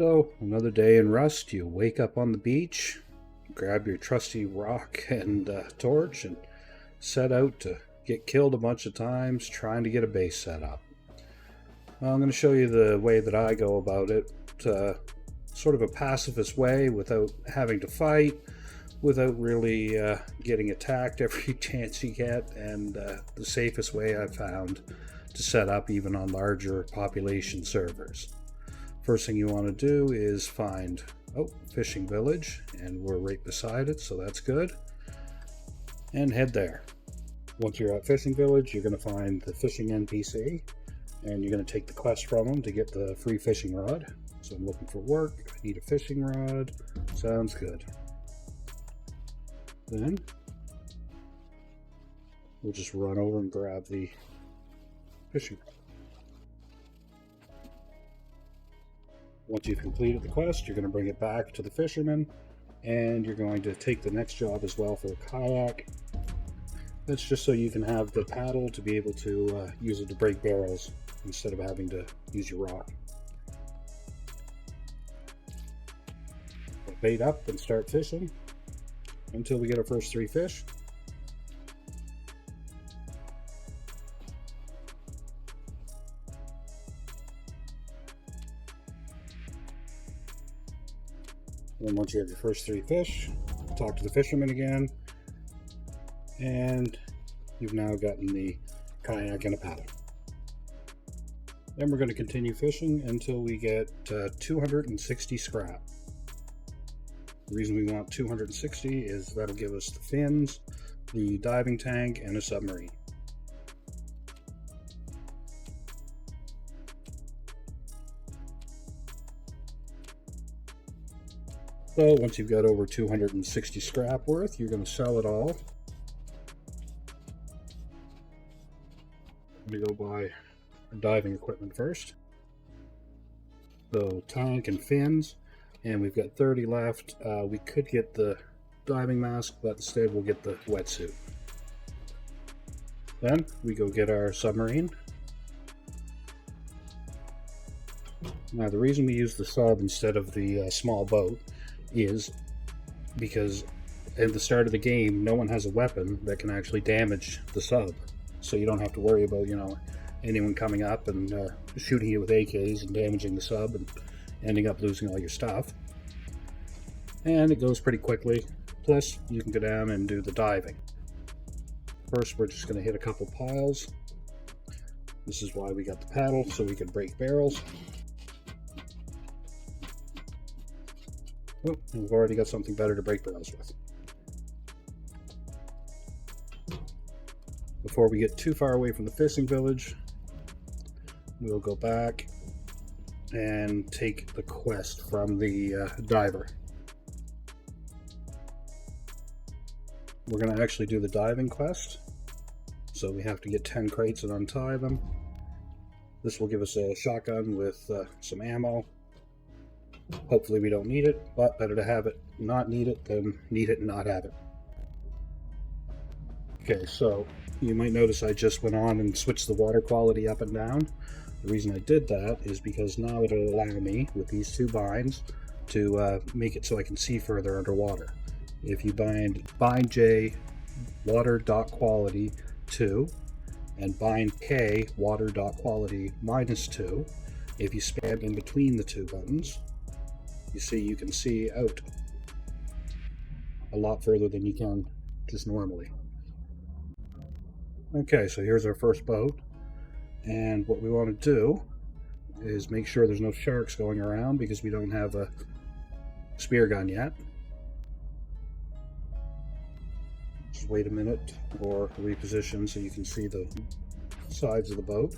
So, another day in Rust, you wake up on the beach, grab your trusty rock and torch, and set out to get killed a bunch of times trying to get a base set up. Well, I'm going to show you the way that I go about it, sort of a pacifist way without having to fight, without really getting attacked every chance you get, and the safest way I've found to set up even on larger population servers. First thing you want to do is find fishing village, and we're right beside it, so that's good, and head there. Once you're at fishing village, you're going to find the fishing NPC, and you're going to take the quest from them to get the free fishing rod. So I'm looking for work, I need a fishing rod, sounds good. Then we'll just run over and grab the fishing rod. Once you've completed the quest, you're going to bring it back to the fisherman, and you're going to take the next job as well for a kayak. That's just so you can have the paddle to be able to use it to break barrels instead of having to use your rock. We'll bait up and start fishing until we get our first 3 fish. And once you have your first 3 fish, talk to the fisherman again, and you've now gotten the kayak and a paddle. Then we're going to continue fishing until we get 260 scrap. The reason we want 260 is that'll give us the fins, the diving tank, and a submarine. So once you've got over 260 scrap worth, you're going to sell it all. I'm going to go buy diving equipment first. So tank and fins, and we've got 30 left. We could get the diving mask, but instead we'll get the wetsuit. Then we go get our submarine. Now the reason we use the sub instead of the small boat is because at the start of the game no one has a weapon that can actually damage the sub, so you don't have to worry about anyone coming up and shooting you with AKs and damaging the sub and ending up losing all your stuff. And it goes pretty quickly, plus you can go down and do the diving. First we're just going to hit a couple piles. This is why we got the paddle, so we can break barrels. Oh, we've already got something better to break barrels with. Before we get too far away from the fishing village, we'll go back and take the quest from the diver. We're going to actually do the diving quest, so we have to get 10 crates and untie them. This will give us a shotgun with some ammo. Hopefully we don't need it, but better to have it not need it than need it and not have it. Okay, so you might notice I just went on and switched the water quality up and down. The reason I did that is because now it'll allow me, with these 2 binds, to make it so I can see further underwater. If you bind J water.quality 2 and bind K water.quality -2, if you spam in between the 2 buttons, you can see out a lot further than you can just normally. Okay, so here's our first boat, and what we want to do is make sure there's no sharks going around because we don't have a spear gun yet. Just wait a minute or reposition so you can see the sides of the boat.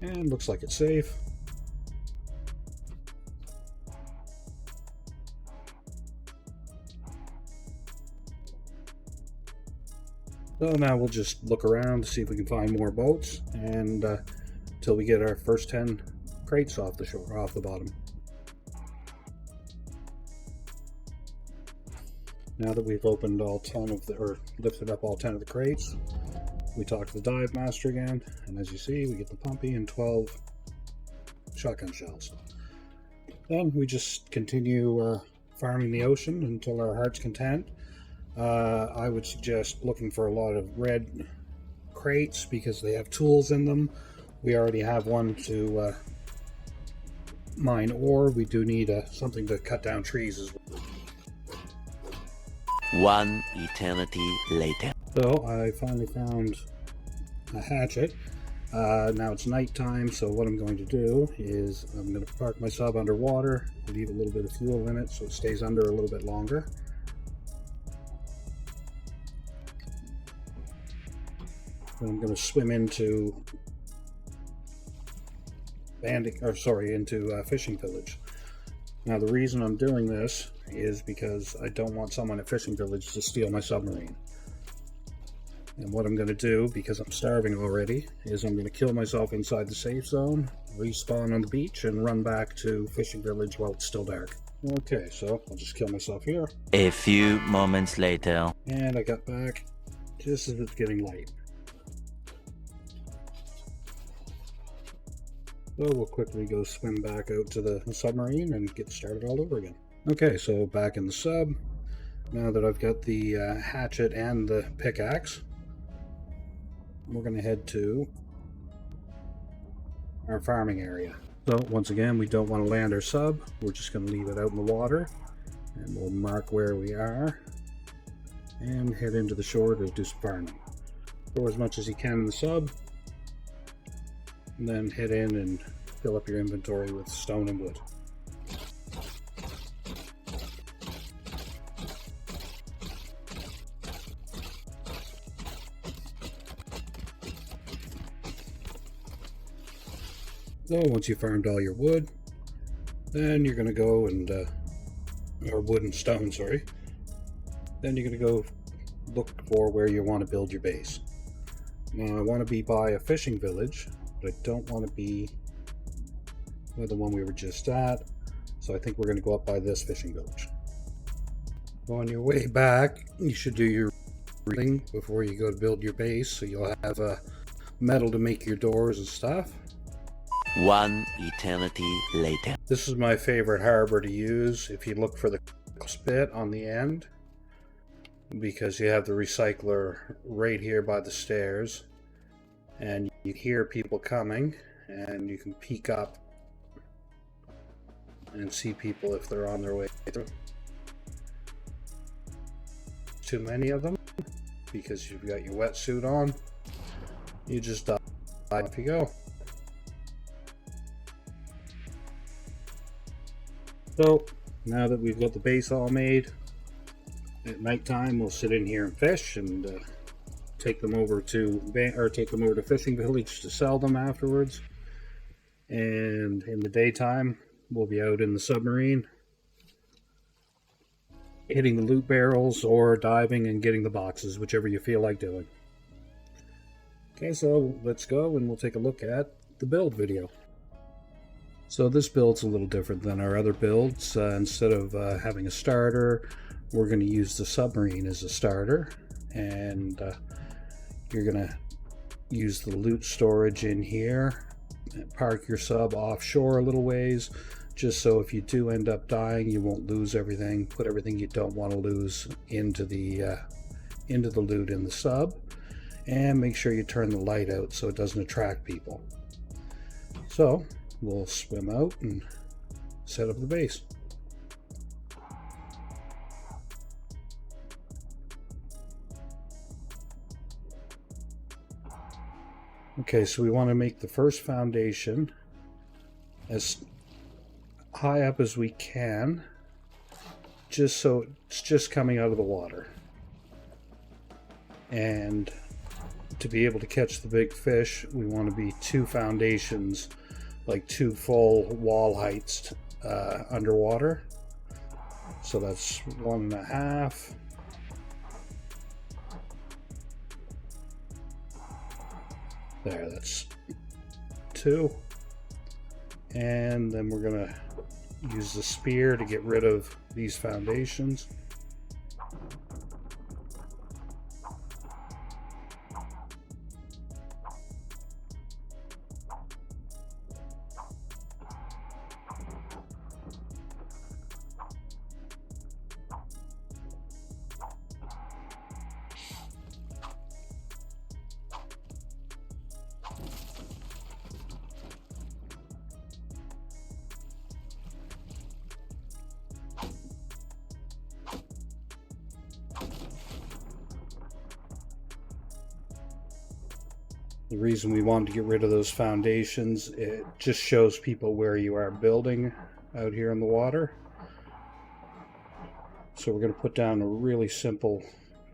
And looks like it's safe. So now we'll just look around to see if we can find more boats, and till we get our first 10 crates off the shore, off the bottom. Now that we've opened all 10 of the, or lifted up all 10 of the crates, we talk to the dive master again, and as you see, we get the pumpy and 12 shotgun shells. Then we just continue farming the ocean until our heart's content. I would suggest looking for a lot of red crates because they have tools in them. We already have one to mine ore. We do need something to cut down trees as well. One eternity later. So I finally found a hatchet. Now it's nighttime, so what I'm going to do is I'm going to park my sub underwater, leave a little bit of fuel in it so it stays under a little bit longer. Then I'm going to swim into Fishing Village. Now the reason I'm doing this is because I don't want someone at Fishing Village to steal my submarine. And what I'm going to do, because I'm starving already, is I'm going to kill myself inside the safe zone, respawn on the beach, and run back to Fishing Village while it's still dark. Okay, so I'll just kill myself here. A few moments later. And I got back just as it's getting light. So we'll quickly go swim back out to the submarine and get started all over again. Okay, so back in the sub. Now that I've got the hatchet and the pickaxe, we're going to head to our farming area. So once again, we don't want to land our sub. We're just going to leave it out in the water. And we'll mark where we are and head into the shore to do some farming. Throw as much as you can in the sub. And then head in and fill up your inventory with stone and wood. So once you've farmed all your wood, then you're going to go and, or wood and stone, sorry. Then you're going to go look for where you want to build your base. Now I want to be by a fishing village, but I don't want to be by the one we were just at, so I think we're going to go up by this fishing village. On your way back, you should do your reading before you go to build your base, so you'll have metal to make your doors and stuff. One eternity later. This is my favorite harbor to use if you look for the spit on the end, because you have the recycler right here by the stairs, and you hear people coming, and you can peek up and see people if they're on their way through. Too many of them, because you've got your wetsuit on, you just dive, off you go. So now that we've got the base all made, at nighttime we'll sit in here and fish and take them over to Fishing Village to sell them afterwards. And in the daytime we'll be out in the submarine hitting the loot barrels or diving and getting the boxes, whichever you feel like doing. Okay, so let's go and we'll take a look at the build video. So this build's a little different than our other builds. Instead of having a starter, we're going to use the submarine as a starter, and you're going to use the loot storage in here, park your sub offshore a little ways, just so if you do end up dying, you won't lose everything. Put everything you don't want to lose into the loot in the sub, and make sure you turn the light out so it doesn't attract people. So we'll swim out and set up the base. Okay, so we want to make the first foundation as high up as we can, just so it's just coming out of the water. And to be able to catch the big fish, we want to be 2 foundations, like 2 full wall heights underwater. So that's 1.5. There, that's 2. And then we're gonna use the spear to get rid of these foundations. The reason we wanted to get rid of those foundations, it just shows people where you are building out here in the water. So we're going to put down a really simple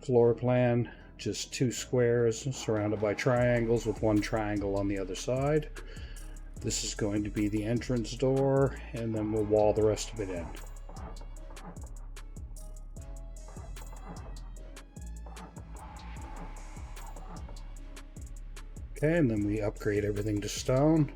floor plan, just 2 squares surrounded by triangles with 1 triangle on the other side. This is going to be the entrance door, and then we'll wall the rest of it in. Okay, and then we upgrade everything to stone.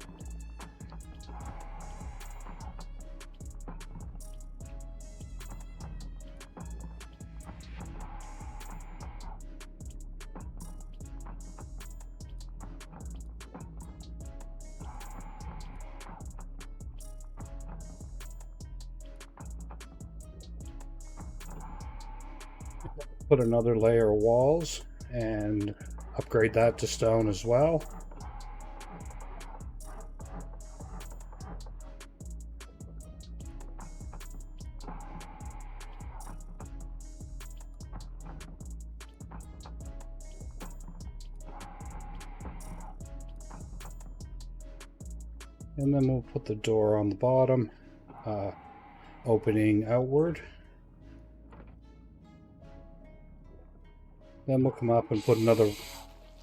Put another layer of walls and upgrade that to stone as well. And then we'll put the door on the bottom, opening outward. Then we'll come up and put another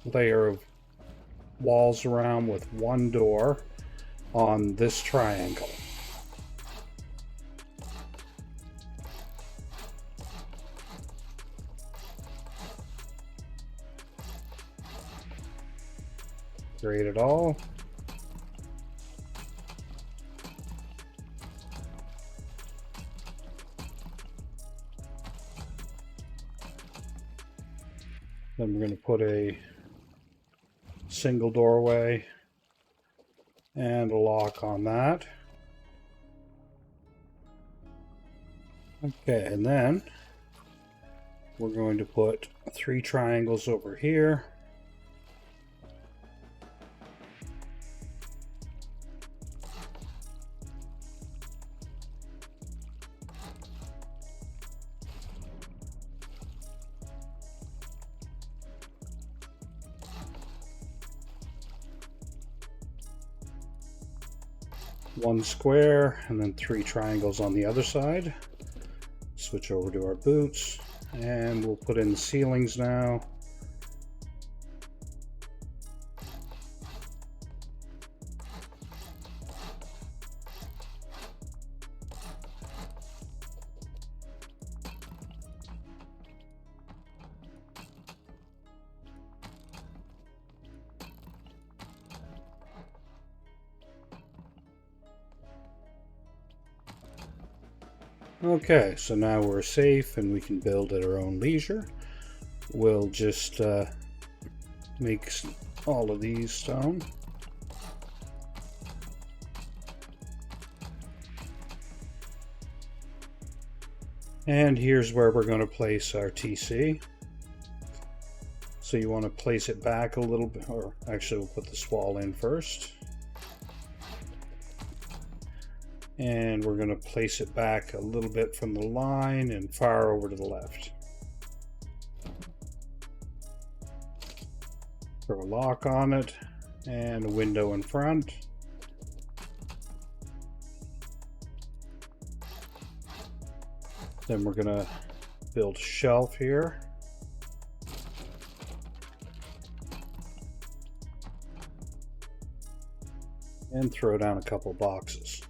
layer of walls around with 1 door on this triangle. Grade it all. Then we're going to put a single doorway and a lock on that. Okay, and then we're going to put 3 triangles over here. One square and then 3 triangles on the other side. Switch over to our boots and we'll put in the ceilings now. Okay, so now we're safe and we can build at our own leisure. We'll just make all of these stone. And here's where we're going to place our TC. So you want to place it back a little bit, or actually we'll put this wall in first. And we're going to place it back a little bit from the line and far over to the left. Throw a lock on it and a window in front. Then we're going to build a shelf here. And throw down a couple boxes.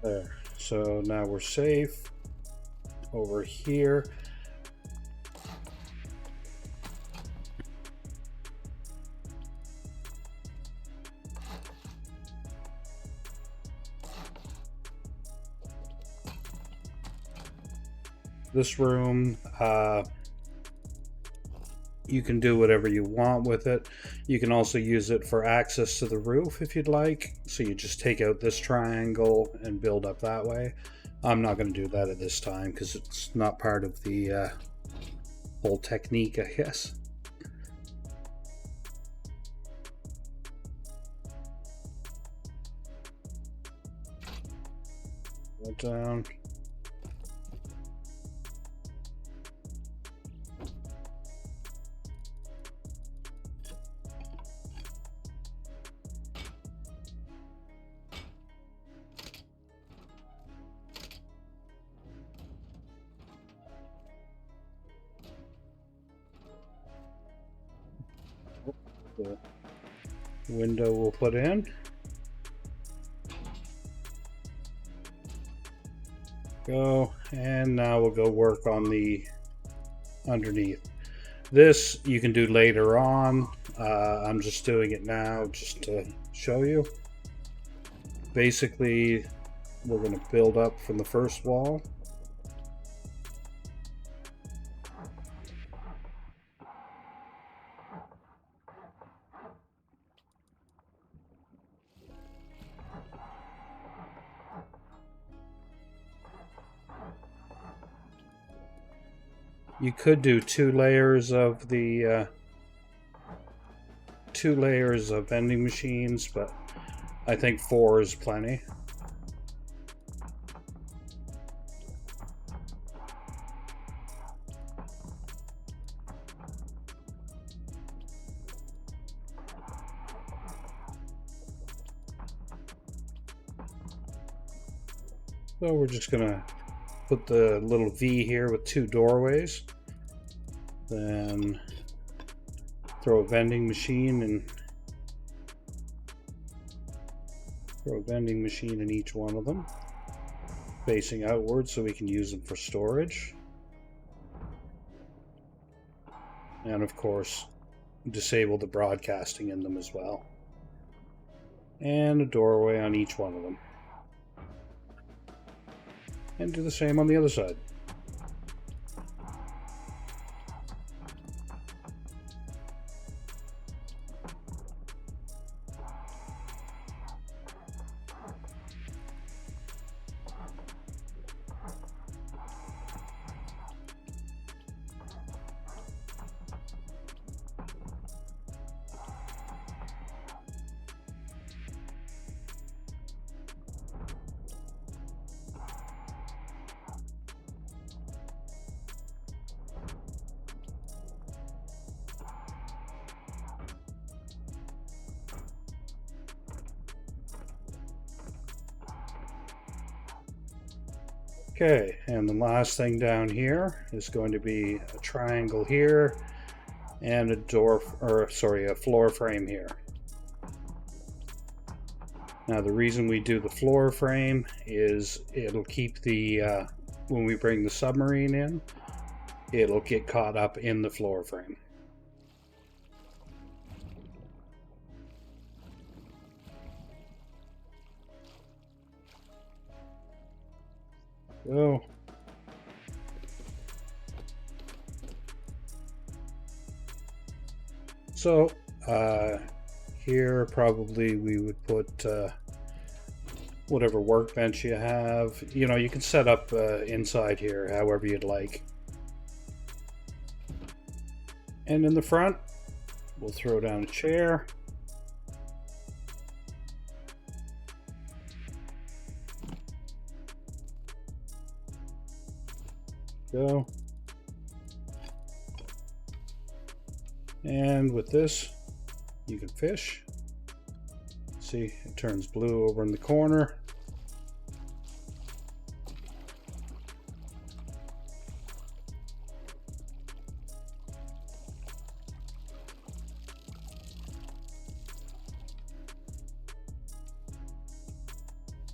There. So now we're safe. Over here. This room, You can do whatever you want with it. You can also use it for access to the roof if you'd like. So you just take out this triangle and build up that way. I'm not going to do that at this time because it's not part of the whole technique, I guess. Go down. The window we'll put in. Go, and now we'll go work on the underneath. This you can do later on. I'm just doing it now just to show you. Basically, we're going to build up from the first wall. You could do 2 layers of the 2 layers of vending machines, but I think 4 is plenty. So we're just gonna put the little V here with 2 doorways. Then throw a vending machine and throw a vending machine in each one of them, facing outward so we can use them for storage. And of course, disable the broadcasting in them as well. And a doorway on each one of them. And do the same on the other side. Okay, and the last thing down here is going to be a triangle here and a a floor frame here. Now the reason we do the floor frame is it'll keep the, when we bring the submarine in, it'll get caught up in the floor frame. So here probably we would put whatever workbench you have. You know, you can set up inside here however you'd like. And in the front, we'll throw down a chair. Go. And with this, you can fish. See, it turns blue over in the corner.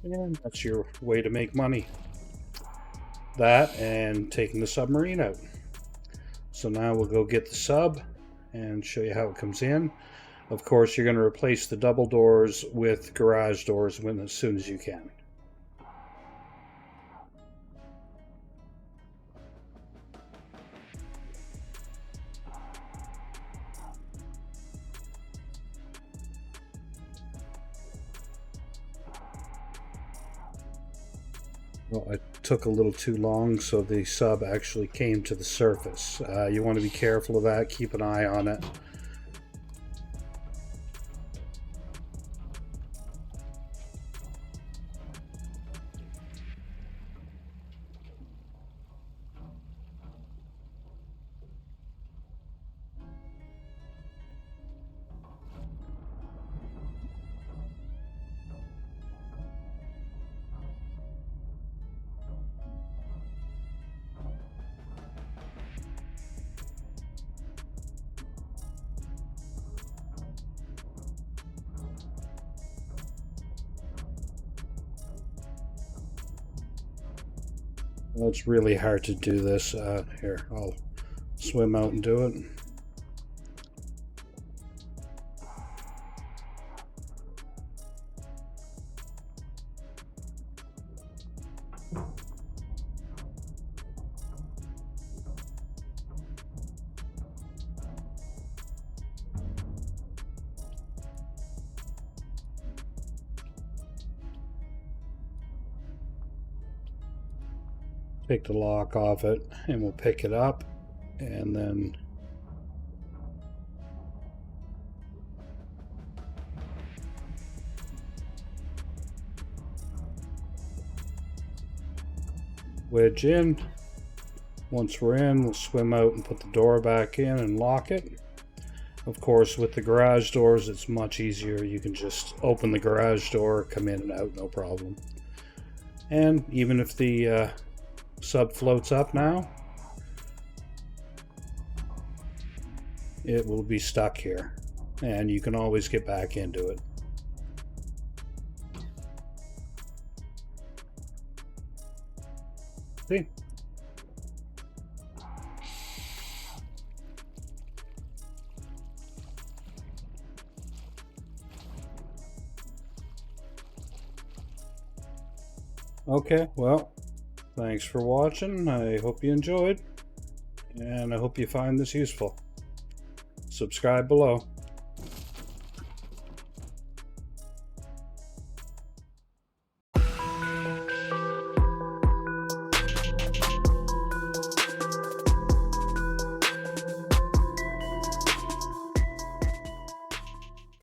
And that's your way to make money. That and taking the submarine out. So now we'll go get the sub and show you how it comes in. Of course, you're going to replace the double doors with garage doors as soon as you can. Well, it took a little too long, so the sub actually came to the surface. You want to be careful of that. Keep an eye on it. Well, it's really hard to do this. Here, I'll swim out and do it. Take the lock off it, and we'll pick it up, and then wedge in. Once we're in, we'll swim out and put the door back in and lock it. Of course, with the garage doors, it's much easier. You can just open the garage door, come in and out, no problem. And even if the sub floats up now, it will be stuck here, and you can always get back into it. See? Okay, well, thanks for watching. I hope you enjoyed, and I hope you find this useful. Subscribe below.